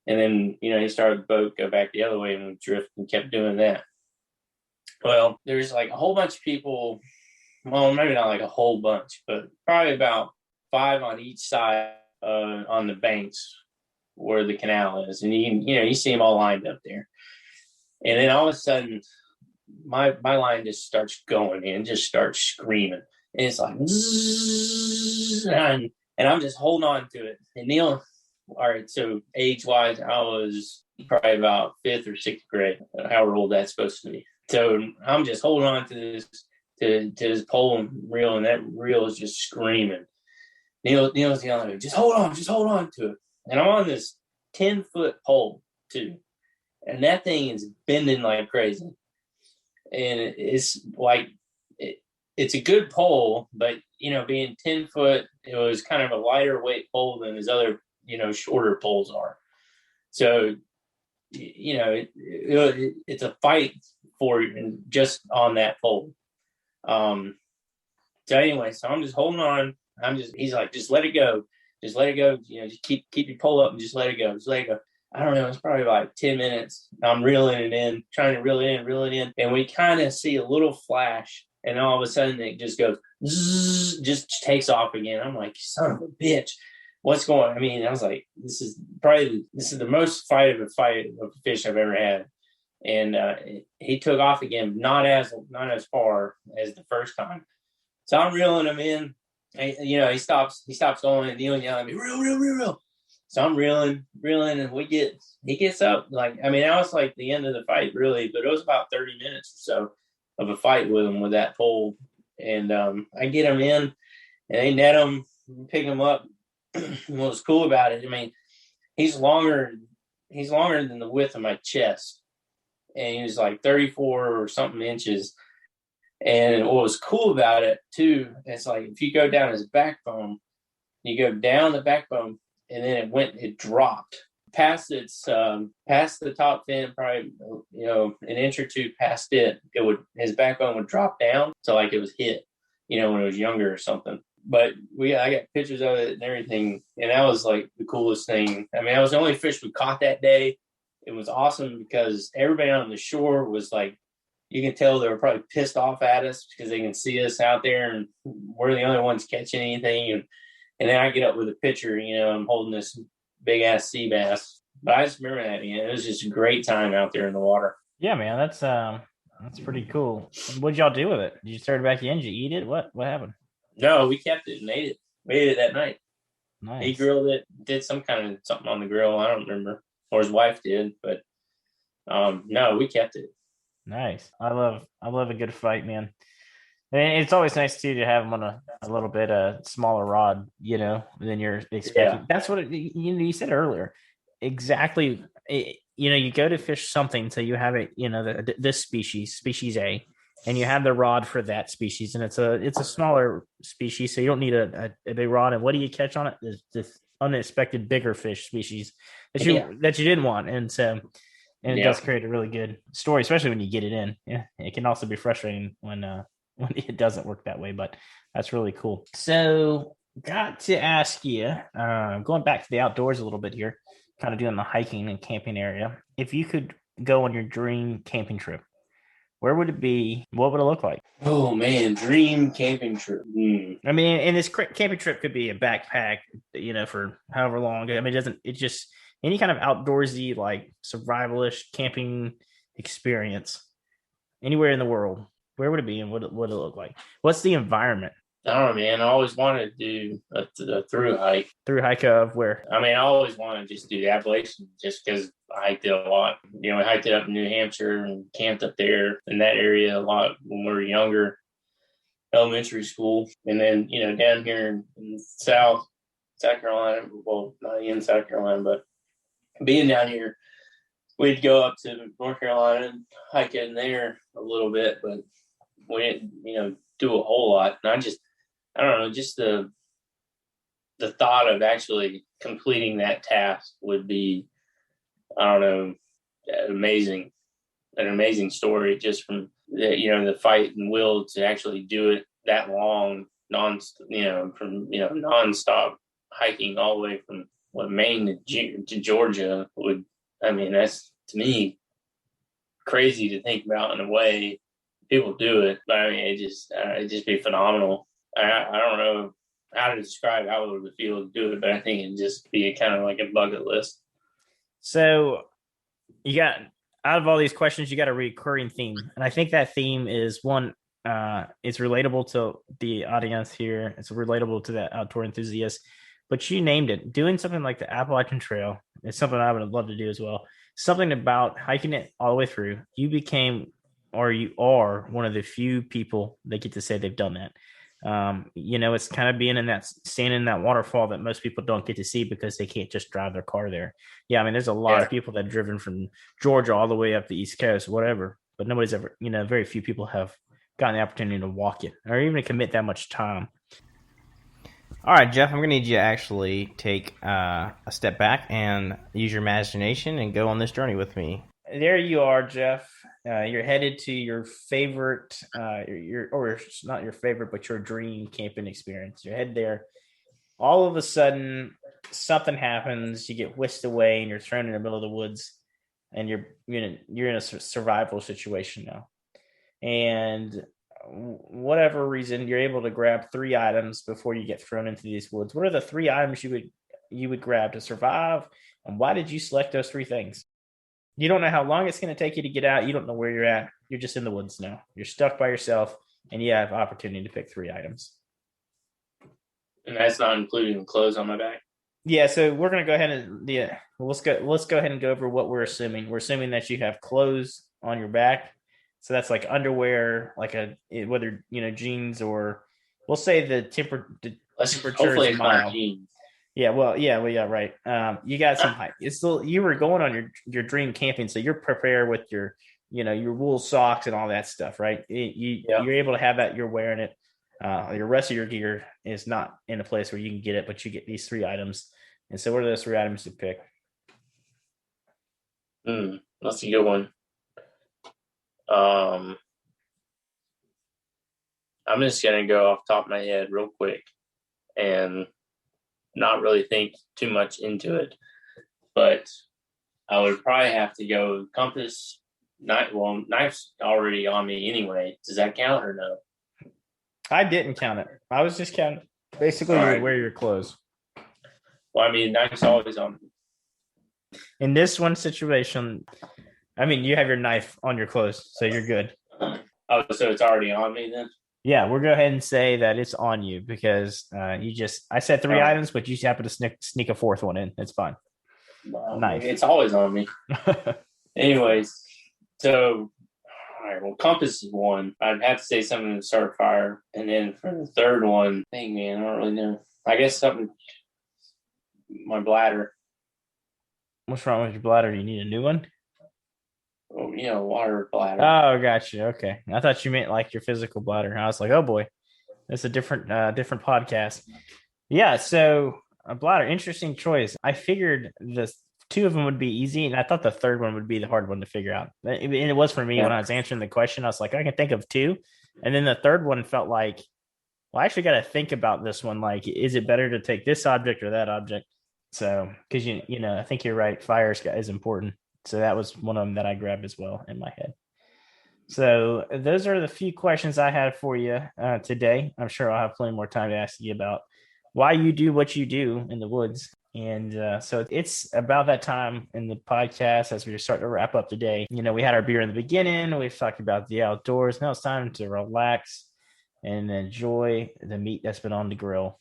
And then, he started the boat, go back the other way, and we drift and kept doing that. Well, there's like a whole bunch of people. Well, maybe not like a whole bunch, but probably about 5 on each side on the banks where the canal is. And you see them all lined up there. And then all of a sudden, my line just starts going and just starts screaming. And it's like, and I'm just holding on to it. And Neil, all right, so age-wise, I was probably about 5th or 6th grade, however old that's supposed to be. So I'm just holding on to this pole and reel, and that reel is just screaming. Neil's yelling at me, just hold on to it. And I'm on this 10-foot pole, too. And that thing is bending like crazy. And it's like, it's a good pole, but, being 10 foot, it was kind of a lighter weight pole than his other, shorter poles are. So, it's a fight for just on that pole. So anyway, so I'm just holding on. He's like, just let it go. Just let it go. Just keep your pole up and just let it go. Just let it go. I don't know. It's probably like 10 minutes. I'm reeling it in, trying to reel it in. And we kind of see a little flash. And all of a sudden it just goes, zzz, just takes off again. I'm like, son of a bitch. What's going on? I mean, I was like, this is the most fight of a fish I've ever had. And he took off again, not as far as the first time. So I'm reeling him in. He stops going, and Neil yelling at me, reel. So I'm reeling, and he gets up. Like, I mean, that was like the end of the fight, really, but it was about 30 minutes or so of a fight with him with that pole. And I get him in, and they net him, pick him up. What was cool about it, I mean, he's longer than the width of my chest. And he was like 34 or something inches. And what was cool about it, too, it's like if you go down his backbone, you go down the backbone, and then it dropped past the top fin, probably, an inch or two past it. His backbone would drop down. So like it was hit, when it was younger or something. But I got pictures of it and everything. And that was like the coolest thing. I mean, that was the only fish we caught that day. It was awesome because everybody on the shore was like, you can tell they were probably pissed off at us because they can see us out there and we're the only ones catching anything. And then I get up with a pitcher, I'm holding this big ass sea bass. But I just remember that, it was just a great time out there in the water. Yeah, man, that's pretty cool. What'd y'all do with it? Did you start it back in? Did you eat it? What happened? No, we kept it and ate it. We ate it that night. Nice. He grilled it, did something on the grill. I don't remember, or his wife did, but no, we kept it. Nice. I love a good fight, man. And it's always nice too to have them on a little bit smaller rod, than you're expecting. Yeah. That's what you said earlier. Exactly. You go to fish something, so you have it, this species A, and you have the rod for that species, and it's a smaller species, so you don't need a big rod. And what do you catch on it? This unexpected bigger fish species that you didn't want, and so. And it does create a really good story, especially when you get it in. Yeah, it can also be frustrating when it doesn't work that way, but that's really cool. So, got to ask you, going back to the outdoors a little bit here, kind of doing the hiking and camping area. If you could go on your dream camping trip, where would it be? What would it look like? Oh man, dream camping trip. I mean, and this camping trip could be a backpack, for however long. I mean, it just any kind of outdoorsy, like survivalist camping experience anywhere in the world, where would it be and what would it look like? What's the environment? I don't know, man. I always wanted to do a through hike. Through hike of where? I mean, I always wanted to just do the Appalachians just because I hiked it a lot. We hiked it up in New Hampshire and camped up there in that area a lot when we were younger, elementary school. And then, down here in South Carolina, well, not in South Carolina, but being down here, we'd go up to North Carolina and hike in there a little bit, but we didn't, do a whole lot. And I don't know, just the thought of actually completing that task would be, I don't know, an amazing story just from the fight and will to actually do it that long, nonstop hiking all the way from Maine to Georgia would. I mean, that's to me crazy to think about in a way. People do it, but I mean, it'd just be phenomenal. I don't know how to describe how it would feel to do it, but I think it'd just be kind of like a bucket list. So you got, out of all these questions, you got a recurring theme, and I think that theme is one. It's relatable to the audience here. It's relatable to the outdoor enthusiast. But you named it. Doing something like the Appalachian Trail is something I would love to do as well. Something about hiking it all the way through. You became, or you are, one of the few people that get to say they've done that. It's kind of being in that, standing in that waterfall that most people don't get to see because they can't just drive their car there. Yeah, I mean, there's a lot of people that have driven from Georgia all the way up the East Coast, whatever, but nobody's ever, very few people have gotten the opportunity to walk it or even to commit that much time. All right, Jeff, I'm going to need you to actually take a step back and use your imagination and go on this journey with me. There you are, Jeff. You're headed to your favorite, or not your favorite, but your dream camping experience. You're headed there. All of a sudden, something happens. You get whisked away, and you're thrown in the middle of the woods, and you're in a survival situation now. And whatever reason, you're able to grab 3 items before you get thrown into these woods. What are the 3 items you would grab to survive, and why did you select those 3 things? You don't know how long it's going to take you to get out. You don't know where you're at. You're just in the woods now. You're stuck by yourself, and you have opportunity to pick 3 items. And that's not including the clothes on my back. Yeah, so we're going to go ahead and let's go ahead and go over what we're assuming. We're assuming that you have clothes on your back. So that's like underwear, like whether jeans, or we'll say the temperature hopefully is mild. Jeans. Yeah, right. You got some height. It's still, you were going on your dream camping, so you're prepared with your wool socks and all that stuff, right? You're able to have that. You're wearing it. Your rest of your gear is not in a place where you can get it, but you get these 3 items. And so, what are those 3 items to pick? That's a good one. I'm just gonna go off the top of my head real quick and not really think too much into it, but I would probably have to go compass. Knife's already on me anyway. Does that count or no? I didn't count it. I was just counting. Basically, you would wear your clothes. Well, I mean, knife's always on me. In this one situation, I mean, you have your knife on your clothes, so you're good. Oh, so it's already on me then? Yeah, we'll go ahead and say that it's on you because I said 3 items, but you happen to sneak a 4th one in. It's fine. Well, knife. It's always on me. Anyways, so, all right, well, compass is 1. I'd have to say something to start fire. And then for the 3rd one, I don't really know. I guess something, my bladder. What's wrong with your bladder? You need a new one? Water bladder. Oh, gotcha. Okay. I thought you meant like your physical bladder. I was like, oh boy, that's a different podcast. Yeah. So a bladder, interesting choice. I figured the 2 of them would be easy, and I thought the 3rd one would be the hard one to figure out. And it was for me when I was answering the question. I was like, I can think of 2, and then the 3rd one felt like, well, I actually got to think about this one. Like, is it better to take this object or that object? So, because I think you're right. Fire is important. So that was one of them that I grabbed as well in my head. So those are the few questions I had for you today. I'm sure I'll have plenty more time to ask you about why you do what you do in the woods. And so it's about that time in the podcast as we start to wrap up today. We had our beer in the beginning. We've talked about the outdoors. Now it's time to relax and enjoy the meat that's been on the grill.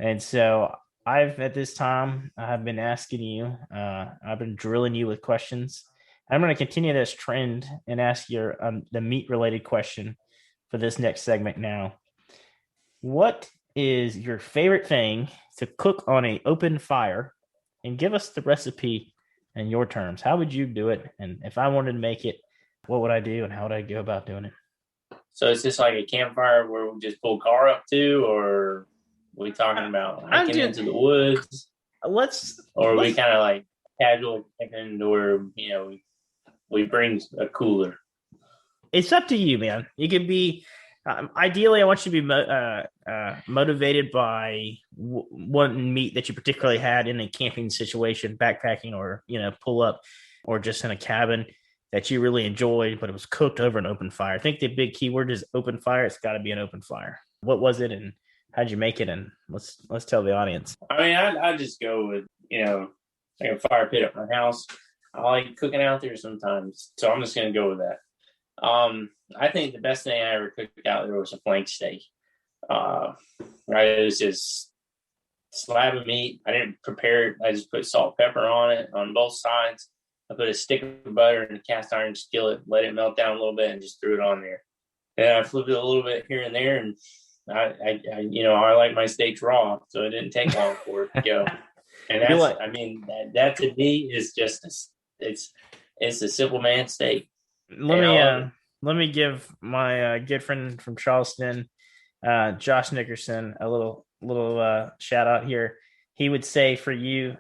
And so at this time, I've been asking you, I've been drilling you with questions. I'm going to continue this trend and ask you the meat-related question for this next segment now. What is your favorite thing to cook on an open fire? And give us the recipe in your terms. How would you do it? And if I wanted to make it, what would I do and how would I go about doing it? So is this like a campfire where we just pull a car up to, or we talking about hiking into the woods? Or we kind of like casual camping, or we bring a cooler? It's up to you, man. You could be ideally, I want you to be motivated by one meat that you particularly had in a camping situation, backpacking, or pull up, or just in a cabin that you really enjoyed, but it was cooked over an open fire? I think the big key word is open fire. It's got to be an open fire. What was it, and how'd you make it? And let's tell the audience. I mean, I just go with like a fire pit at my house. I like cooking out there sometimes, so I'm just gonna go with that. I think the best thing I ever cooked out there was a flank steak. Right, it was just slab of meat. I didn't prepare it. I just put salt, pepper on it on both sides. I put a stick of butter in a cast iron skillet, let it melt down a little bit, and just threw it on there. And I flipped it a little bit here and there, and I like my steaks raw, so it didn't take long for it to go. And that to me is just it's a simple man steak. Let me give my good friend from Charleston, Josh Nickerson, a little shout out here. He would say for you,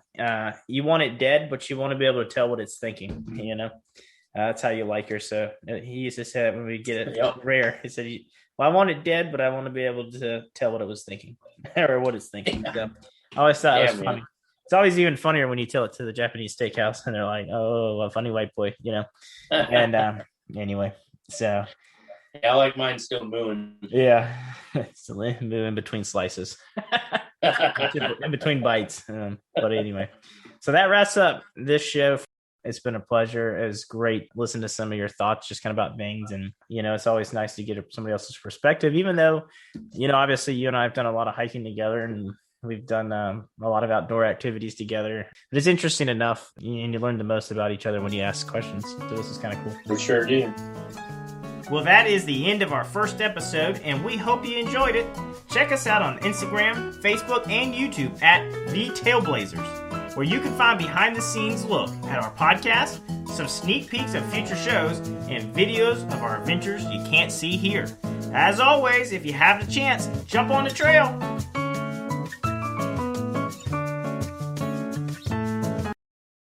you want it dead, but you want to be able to tell what it's thinking. That's how you like her. So he used to say that when we get it rare. He said, "Well, I want it dead, but I want to be able to tell what it was thinking or what it's thinking." So I always thought it was funny. It's always even funnier when you tell it to the Japanese steakhouse and they're like, "Oh, a funny white boy," And anyway, so I like mine still mooing. Yeah, still moving between slices, in between bites. But anyway, so that wraps up this show. It's been a pleasure. It was great listening to some of your thoughts, just kind of about things. And, it's always nice to get somebody else's perspective, even though, obviously you and I have done a lot of hiking together and we've done a lot of outdoor activities together. But it's interesting enough, and you learn the most about each other when you ask questions. So this is kind of cool. We sure do. Well, that is the end of our first episode, and we hope you enjoyed it. Check us out on Instagram, Facebook, and YouTube at The Tailblazers, where you can find behind-the-scenes look at our podcast, some sneak peeks of future shows, and videos of our adventures you can't see here. As always, if you have the chance, jump on the trail.